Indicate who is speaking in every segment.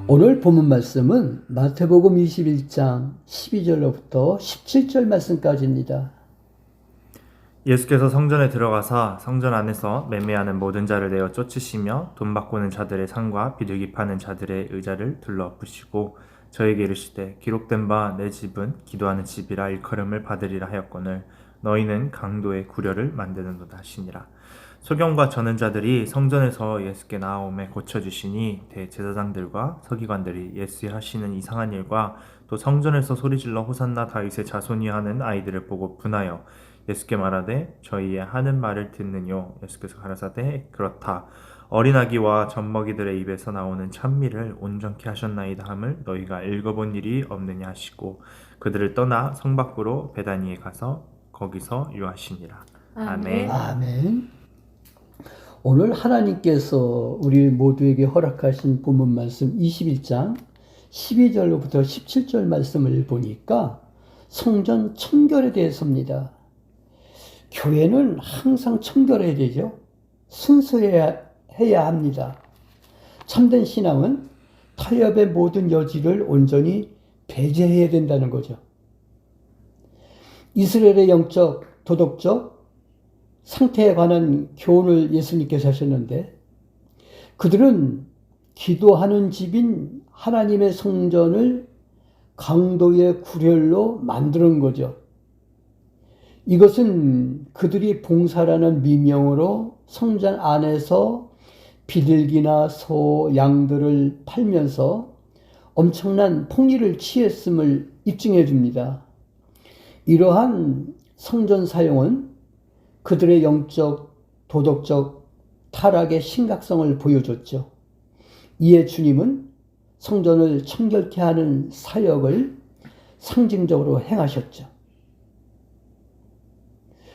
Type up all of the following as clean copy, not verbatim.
Speaker 1: 오늘 본문 말씀은 마태복음 21장 12절로부터 17절 말씀까지입니다.
Speaker 2: 예수께서 성전에 들어가사 성전 안에서 매매하는 모든 자를 내어 쫓으시며 돈 바꾸는 자들의 상과 비둘기 파는 자들의 의자를 둘러엎으시고 저에게 이르시되 기록된 바 내 집은 기도하는 집이라 일컬음을 받으리라 하였거늘 너희는 강도의 구려를 만드는도다 하시니라. 소경과 전은자들이 성전에서 예수께 나아오매 고쳐주시니 대제사장들과 서기관들이 예수의 하시는 이상한 일과 또 성전에서 소리질러 호산나 다윗의 자손이 하는 아이들을 보고 분하여 예수께 말하되 저희의 하는 말을 듣느뇨. 예수께서 가라사대 그렇다. 어린 아기와 젖먹이들의 입에서 나오는 찬미를 온전케 하셨나이다 함을 너희가 읽어본 일이 없느냐 하시고 그들을 떠나 성 밖으로 베다니에 가서 거기서 유하시니라. 아멘.
Speaker 1: 아멘. 오늘 하나님께서 우리 모두에게 허락하신 본문 말씀 21장 12절로부터 17절 말씀을 보니까 성전 청결에 대해서입니다. 교회는 항상 청결해야 되죠. 순수해야 합니다. 참된 신앙은 타협의 모든 여지를 온전히 배제해야 된다는 거죠. 이스라엘의 영적, 도덕적 상태에 관한 교훈을 예수님께서 하셨는데 그들은 기도하는 집인 하나님의 성전을 강도의 구렬로 만드는 거죠. 이것은 그들이 봉사라는 미명으로 성전 안에서 비둘기나 소, 양들을 팔면서 엄청난 폭리를 취했음을 입증해 줍니다. 이러한 성전 사용은 그들의 영적, 도덕적 타락의 심각성을 보여줬죠. 이에 주님은 성전을 청결케 하는 사역을 상징적으로 행하셨죠.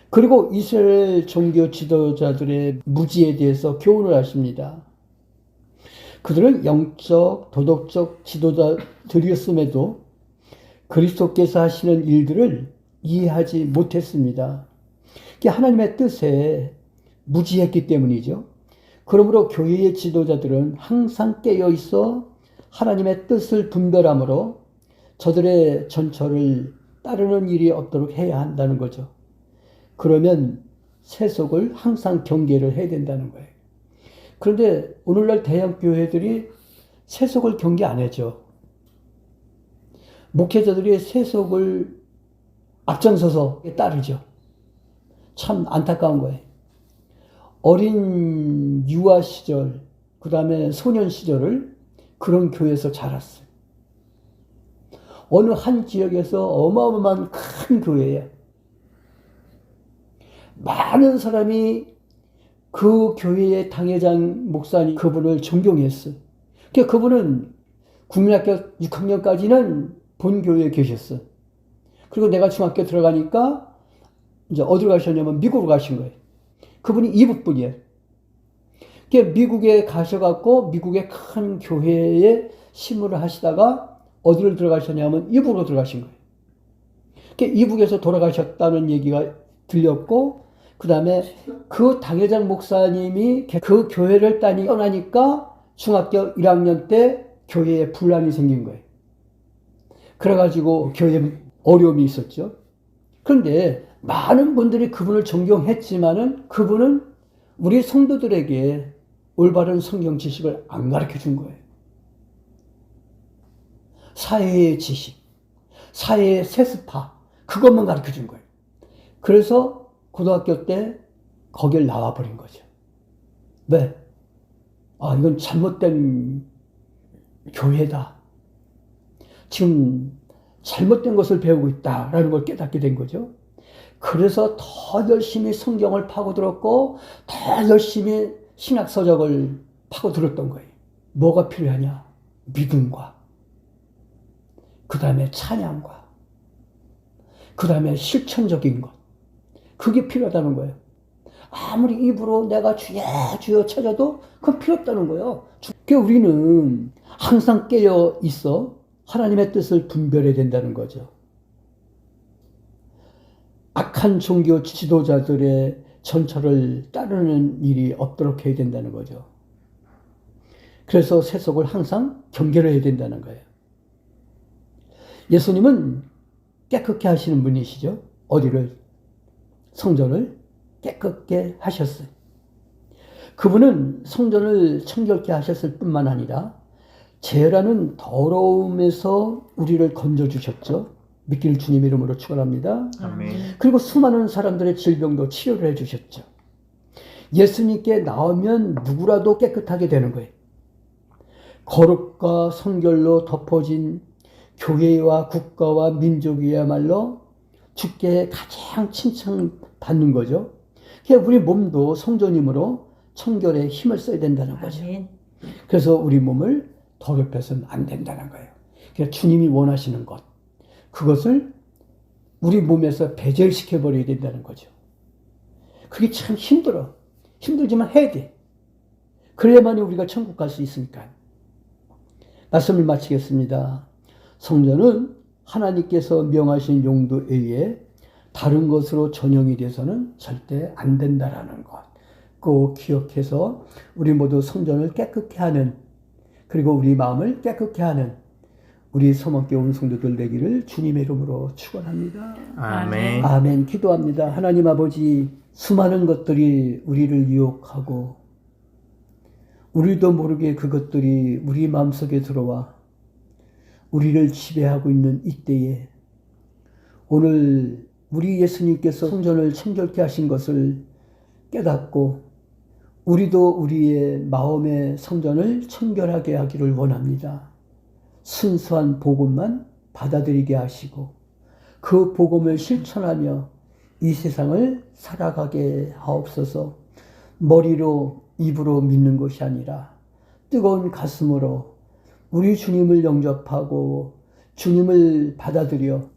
Speaker 1: 그리고 이스라엘 종교 지도자들의 무지에 대해서 교훈을 하십니다. 그들은 영적, 도덕적 지도자들이었음에도 그리스도께서 하시는 일들을 이해하지 못했습니다. 하나님의 뜻에 무지했기 때문이죠. 그러므로 교회의 지도자들은 항상 깨어 있어 하나님의 뜻을 분별함으로 저들의 전철을 따르는 일이 없도록 해야 한다는 거죠. 그러면 세속을 항상 경계를 해야 된다는 거예요. 그런데 오늘날 대형 교회들이 세속을 경계 안 해죠. 목회자들이 세속을 앞장서서 따르죠. 참 안타까운 거예요. 어린 유아 시절, 그 다음에 소년 시절을 그런 교회에서 자랐어요. 어느 한 지역에서 어마어마한 큰 교회예요. 많은 사람이 그 교회의 당회장 목사님 그분을 존경했어요. 그분은 국민학교 6학년까지는 본 교회에 계셨어요. 그리고 내가 중학교 들어가니까 이제 어디로 가셨냐면 미국으로 가신 거예요. 그분이 이북분이에요. 미국에 가셔갖고 미국의 큰 교회에 심부를 하시다가 어디로 들어가셨냐면 이북으로 들어가신 거예요. 이북에서 돌아가셨다는 얘기가 들렸고 그 다음에 그 당회장 목사님이 그 교회를 떠나니까 중학교 1학년 때 교회에 분란이 생긴 거예요. 그래가지고 교회에 어려움이 있었죠. 그런데 많은 분들이 그분을 존경했지만은 그분은 우리 성도들에게 올바른 성경 지식을 안 가르쳐 준 거예요. 사회의 지식, 사회의 세습화, 그것만 가르쳐 준 거예요. 그래서 고등학교 때 거길 나와버린 거죠. 왜? 이건 잘못된 교회다. 지금 잘못된 것을 배우고 있다라는 걸 깨닫게 된 거죠. 그래서 더 열심히 성경을 파고들었고 더 열심히 신학서적을 파고들었던 거예요. 뭐가 필요하냐? 믿음과 그 다음에 찬양과 그 다음에 실천적인 것. 그게 필요하다는 거예요. 아무리 입으로 내가 주여 주여 찾아도 그건 필요 없다는 거예요. 우리는 항상 깨어 있어 하나님의 뜻을 분별해야 된다는 거죠. 악한 종교 지도자들의 전철을 따르는 일이 없도록 해야 된다는 거죠. 그래서 세속을 항상 경계를 해야 된다는 거예요. 예수님은 깨끗게 하시는 분이시죠. 어디를? 성전을 깨끗게 하셨어요. 그분은 성전을 청결케 하셨을 뿐만 아니라 죄라는 더러움에서 우리를 건져주셨죠. 믿길 주님 이름으로 축원합니다.
Speaker 2: 아멘.
Speaker 1: 그리고 수많은 사람들의 질병도 치료를 해주셨죠. 예수님께 나오면 누구라도 깨끗하게 되는 거예요. 거룩과 성결로 덮어진 교회와 국가와 민족이야말로 주께 가장 칭찬받는 거죠. 그러니까 우리 몸도 성전이므로 청결에 힘을 써야 된다는 거죠.
Speaker 3: 아멘.
Speaker 1: 그래서 우리 몸을 더럽혀서는 안 된다는 거예요. 그러니까 주님이 원하시는 것, 그것을 우리 몸에서 배제시켜버려야 된다는 거죠. 그게 참 힘들어. 힘들지만 해야 돼. 그래야만이 우리가 천국 갈 수 있으니까. 말씀을 마치겠습니다. 성전은 하나님께서 명하신 용도 외에 다른 것으로 전용이 돼서는 절대 안 된다라는 것. 꼭 기억해서 우리 모두 성전을 깨끗게 하는, 그리고 우리 마음을 깨끗게 하는 우리 서먹게 온 성도들 되기를 주님의 이름으로 축원합니다.
Speaker 2: 아멘.
Speaker 1: 아멘. 기도합니다. 하나님 아버지, 수많은 것들이 우리를 유혹하고 우리도 모르게 그것들이 우리 마음속에 들어와 우리를 지배하고 있는 이때에 오늘 우리 예수님께서 성전을 청결케 하신 것을 깨닫고 우리도 우리의 마음의 성전을 청결하게 하기를 원합니다. 순수한 복음만 받아들이게 하시고 그 복음을 실천하며 이 세상을 살아가게 하옵소서. 머리로 입으로 믿는 것이 아니라 뜨거운 가슴으로 우리 주님을 영접하고 주님을 받아들여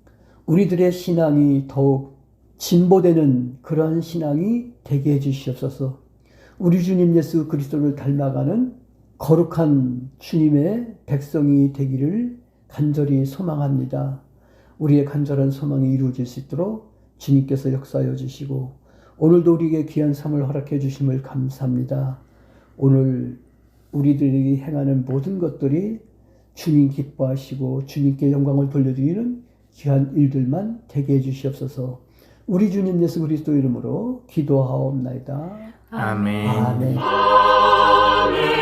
Speaker 1: 우리들의 신앙이 더욱 진보되는 그런 신앙이 되게 해주시옵소서. 우리 주님 예수 그리스도를 닮아가는 거룩한 주님의 백성이 되기를 간절히 소망합니다. 우리의 간절한 소망이 이루어질 수 있도록 주님께서 역사하여 주시고 오늘도 우리에게 귀한 삶을 허락해 주심을 감사합니다. 오늘 우리들이 행하는 모든 것들이 주님 기뻐하시고 주님께 영광을 돌려드리는 귀한 일들만 되게 해주시옵소서. 우리 주님 예수 그리스도 이름으로 기도하옵나이다.
Speaker 2: 아멘.
Speaker 1: 아멘.
Speaker 3: 아멘.